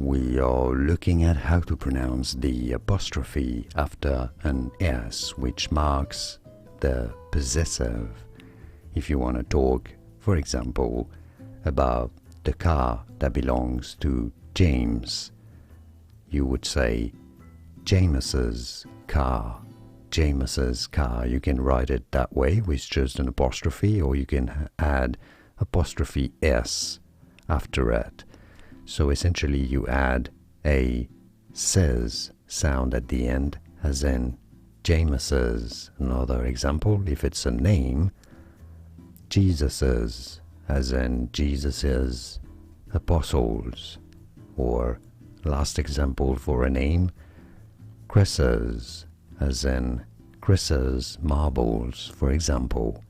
we are looking at how to pronounce the apostrophe after an S, which marks the possessive. If you want to talk, for example, about the car that belongs to James, you would say James's car. James's car. You can write it that way with just an apostrophe, or you can add apostrophe S after it. So essentially you add a says sound at the end, as in James's. Another example, if it's a name, Jesus's, as in Jesus's apostles. Or last example for a name, Chris's, as in Chris's marbles, for example.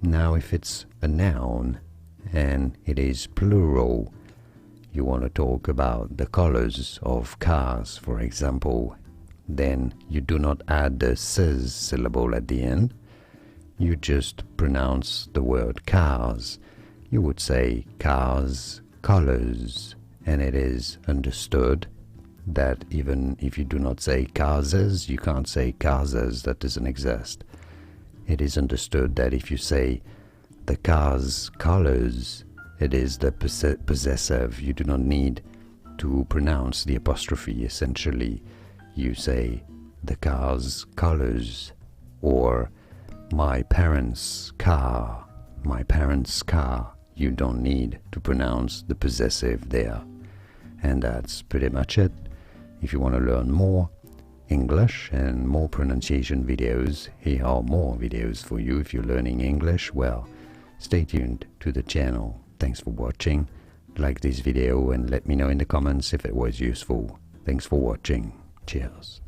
Now if it's a noun and it is plural, you want to talk about the colors of cars, for example, then you do not add the "s" syllable at the end. You just pronounce the word cars. You would say cars, colors, and it is understood that even if you do not say causes, you can't say causes, that doesn't exist. It is understood that if you say the car's colors, it is the possessive. You do not need to pronounce the apostrophe. Essentially, you say the car's colors, or my parents' car, my parents' car. You don't need to pronounce the possessive there. And that's pretty much it. If you want to learn more English and more pronunciation videos, here are more videos for you. If you're learning English, well, stay tuned to the channel. Thanks for watching. Like this video and let me know in the comments if it was useful. Thanks for watching. Cheers.